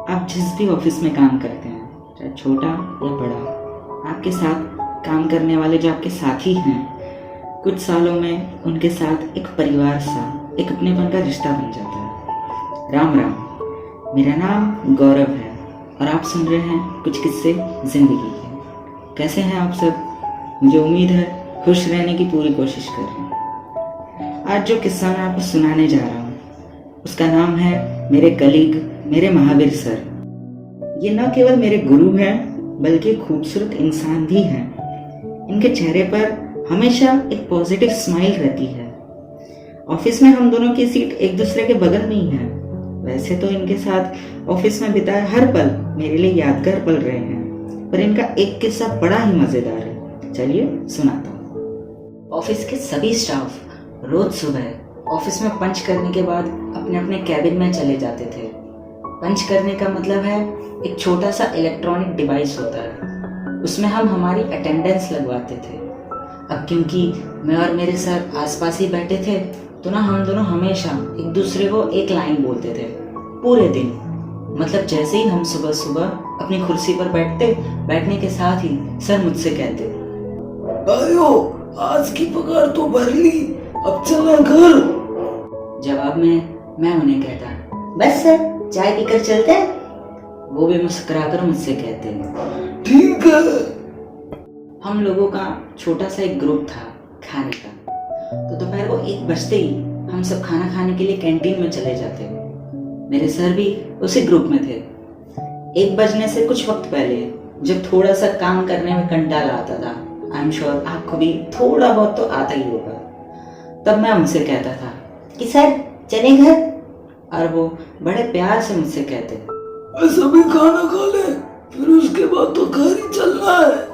आप जिस भी ऑफिस में काम करते हैं, चाहे छोटा या बड़ा, आपके साथ काम करने वाले जो आपके साथी हैं, कुछ सालों में उनके साथ एक परिवार सा, एक अपनेपन का रिश्ता बन जाता है। राम राम, मेरा नाम गौरव है और आप सुन रहे हैं कुछ किस्से ज़िंदगी के। कैसे हैं आप सब? मुझे उम्मीद है खुश रहने की पूरी कोशिश कर रहे हैं। आज जो किस्सा मैं आपको सुनाने जा रहा हूँ उसका नाम है मेरे कलीग, मेरे महावीर सर। ये न केवल मेरे गुरु हैं बल्कि खूबसूरत इंसान भी हैं। इनके चेहरे पर हमेशा एक पॉजिटिव स्माइल रहती है। ऑफिस में हम दोनों की सीट एक दूसरे के बगल में ही है। वैसे तो इनके साथ ऑफिस में बिताए हर पल मेरे लिए यादगार पल रहे हैं, पर इनका एक किस्सा बड़ा ही मजेदार है। चलिए सुनाता हूँ। ऑफिस के सभी स्टाफ रोज सुबह ऑफिस में पंच करने के बाद अपने अपने कैबिन में चले जाते थे। पंच करने का मतलब है एक छोटा सा इलेक्ट्रॉनिक डिवाइस होता है, उसमें हम हमारी अटेंडेंस लगवाते थे। अब क्योंकि मैं और मेरे सर आसपास ही बैठे थे तो ना हम दोनों हमेशा एक दूसरे को एक लाइन बोलते थे पूरे दिन। मतलब जैसे ही हम सुबह सुबह अपनी कुर्सी पर बैठने के साथ ही सर मुझसे कहते, भाइयों आज की पगार तो भर ली, अब चलना घर। जवाब में मैं उन्हें कहता, बस सर चाय पीकर चलते हैं। वो भी मुस्कुराकर मुझसे कहते, ठीक है। हम लोगों का छोटा सा एक ग्रुप था खाने का, तो दोपहर को 1 बजते ही हम सब खाना खाने के लिए कैंटीन में चले जाते। मेरे सर भी उसी ग्रुप में थे। 1 बजने से कुछ वक्त पहले जब थोड़ा सा काम करने में कंटाला आता था, आई एम श्योर आपको भी थोड़ा बहुत तो आता ही होगा, तब मैं उनसे कहता था कि सर चले घर, और वो बड़े प्यार से मुझसे कहते, सभी खाना खा ले, फिर उसके बाद तो घर ही चलना है।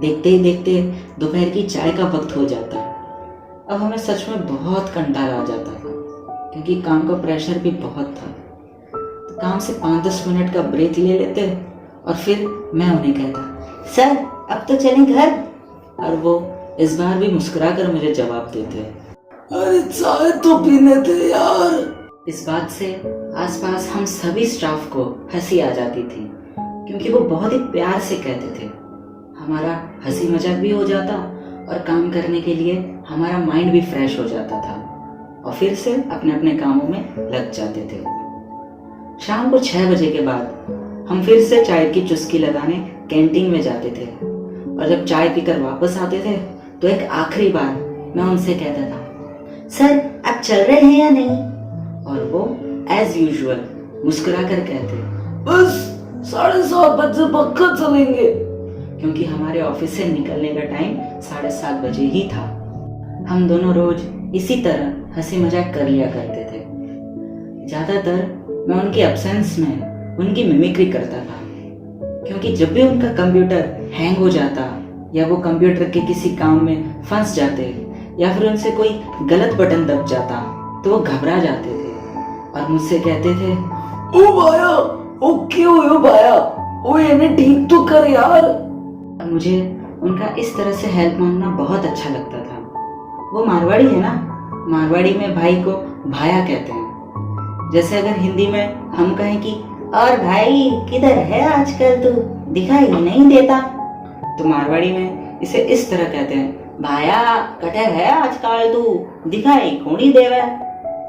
देखते ही देखते दोपहर की चाय का वक्त हो जाता। अब हमें सच में बहुत कंटाला आ जाता था क्योंकि काम का प्रेशर भी बहुत था। तो काम से 5-10 मिनट का ब्रेक ले लेते और फिर मैं उन्हें कहता, सर अब तो चलें घर, और वो इस बार भी मुस्कुरा कर मुझे जवाब देते, अरे चाय तो पीने थे यार। इस बात से आसपास हम सभी स्टाफ को हंसी आ जाती थी क्योंकि वो बहुत ही प्यार से कहते थे। हमारा हंसी मजाक भी हो जाता और काम करने के लिए हमारा माइंड भी फ्रेश हो जाता था और फिर से अपने अपने कामों में लग जाते थे। शाम को 6 बजे के बाद हम फिर से चाय की चुस्की लगाने कैंटीन में जाते थे और जब चाय पीकर वापस आते थे तो एक आखिरी बार मैं उनसे कहता था, सर आप चल रहे हैं या नहीं? और वो एज यूजुअल मुस्कुरा कर कहते, बस 7:30 बजे पक्का चलेंगे, क्योंकि हमारे ऑफिस से निकलने का टाइम 7:30 बजे ही था। हम दोनों रोज इसी तरह हंसी मजाक कर लिया करते थे। ज्यादातर मैं उनकी एब्सेंस में उनकी मिमिक्री करता था क्योंकि जब भी उनका कंप्यूटर हैंग हो जाता या वो कंप्यूटर के किसी काम में फंस जाते या फिर उनसे कोई गलत बटन दब जाता तो वो घबरा जाते थे और मुझसे कहते थे, ओ भाया, ओ क्यों हो भाया, ओ इन्हें ठीक तो कर यार। और मुझे उनका इस तरह से हेल्प मांगना बहुत अच्छा लगता था। वो मारवाड़ी है ना, मारवाड़ी में भाई को भाया कहते हैं। जैसे अगर हिंदी में हम कहें कि और भाई किधर है आजकल, तू दिखाई नहीं देता, तो मारवाड़ी में इसे इस तरह कहते हैं, भाया कटे है आजकल, तू दिखाई कोनी देवे।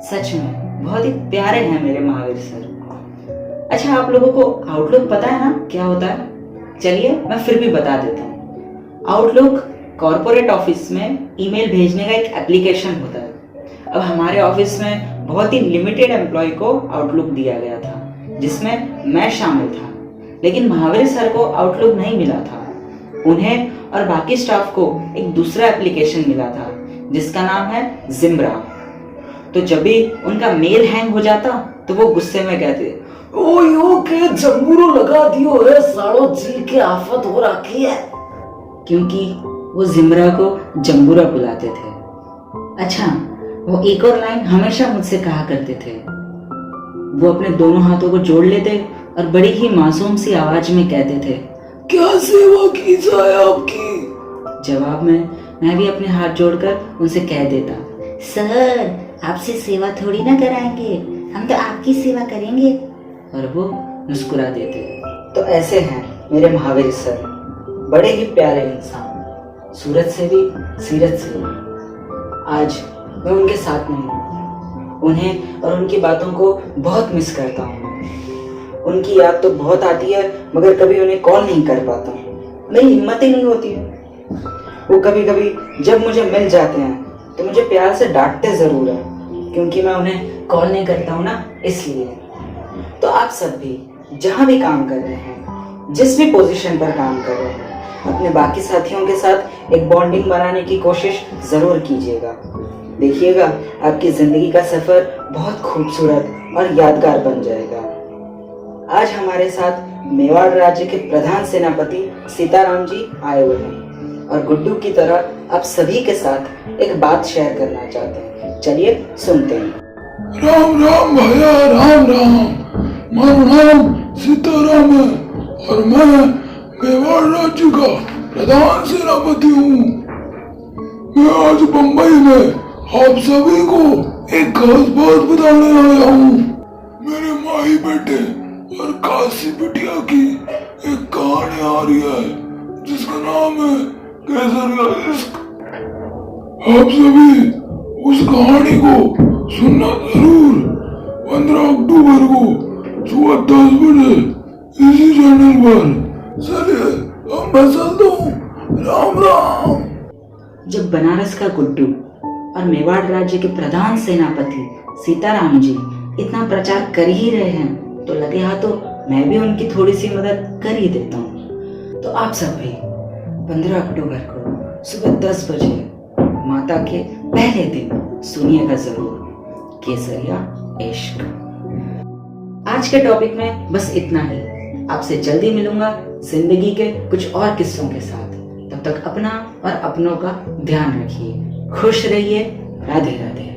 सच में बहुत ही प्यारे हैं मेरे महावीर सर। अच्छा, आप लोगों को आउटलुक पता है ना क्या होता है? चलिए मैं फिर भी बता देता हूँ। आउटलुक कॉर्पोरेट ऑफिस में ईमेल भेजने का एक एप्लीकेशन होता है। अब हमारे ऑफिस में बहुत ही लिमिटेड एम्प्लॉय को आउटलुक दिया गया था जिसमें मैं शामिल था, लेकिन महावीर सर को आउटलुक नहीं मिला था। उन्हें और बाकी स्टाफ को एक दूसरा एप्लीकेशन मिला था जिसका नाम है जिम्ब्रा। तो जब भी उनका मेल हैंग हो जाता तो वो गुस्से में कहते, ओ यो के जम्बूरो लगा दियो है, सालो जी के आफत हो रखी है, क्योंकि वो जिम्ब्रा को जम्बूरा बुलाते थे। अच्छा, वो एक और लाइन हमेशा मुझसे कहा करते थे। वो अपने दोनों हाथों को जोड़ लेते और बड़ी ही मासूम सी आवाज में कहते थे, क्या सेवा की जाए आपकी? जवाब में मैं भी अपने हाथ जोड़कर उनसे कह देता, सर आपसे सेवा थोड़ी ना कराएंगे, हम तो आपकी सेवा करेंगे। और वो मुस्कुरा देते हैं। तो ऐसे हैं मेरे महावीर सर, बड़े ही प्यारे इंसान, सूरत से भी सीरत से भी। आज मैं उनके साथ नहीं हूँ, उन्हें और उनकी बातों को बहुत मिस करता हूँ। उनकी याद तो बहुत आती है, मगर कभी उन्हें कॉल नहीं कर पाता हूँ, मेरी हिम्मत ही नहीं होती है। वो कभी कभी जब मुझे मिल जाते हैं तो मुझे प्यार से डांटते ज़रूर है, क्योंकि मैं उन्हें कॉल नहीं करता हूँ ना, इसलिए। तो आप सब भी जहाँ भी काम कर रहे हैं, जिस भी पोजीशन पर काम कर रहे हैं, अपने बाकी साथियों के साथ एक बॉन्डिंग बनाने की कोशिश ज़रूर कीजिएगा। देखिएगा आपकी ज़िंदगी का सफ़र बहुत खूबसूरत और यादगार बन जाएगा। आज हमारे साथ मेवाड़ राज्य के प्रधान सेनापति सीताराम जी आए हुए हैं और गुड्डू की तरह आप सभी के साथ एक बात शेयर करना चाहते हैं। चलिए सुनते हैं। राम राम भैया, राम राम। मेरा नाम सीताराम है और मैं मेवाड़ राज्य का प्रधान सेनापति हूँ। मैं आज बम्बई में आप सभी को एक खास बात बताने आया हूँ। मेरे माही बेटे और काशी बिटिया की एक कहानी आ रही है जिसका नाम है केसरिया इश्क। आप सभी उस कहानी को सुनना जरूर। 15 अक्टूबर को सुबह 10 बजे इसी चैनल पर। चलिए अब मैं चलता हूँ। राम राम। जब बनारस का गुड्डू और मेवाड़ राज्य के प्रधान सेनापति सीताराम जी इतना प्रचार कर ही रहे हैं, तो लगे हाथों मैं भी उनकी थोड़ी सी मदद कर ही देता हूँ। तो आप सब भी 15 अक्टूबर को सुबह 10 बजे माता के पहले दिन सुनिएगा जरूर केसरिया इश्क। आज के टॉपिक में बस इतना ही। आपसे जल्दी मिलूंगा जिंदगी के कुछ और किस्सों के साथ। तब तक अपना और अपनों का ध्यान रखिए। खुश रहिए। राधे राधे।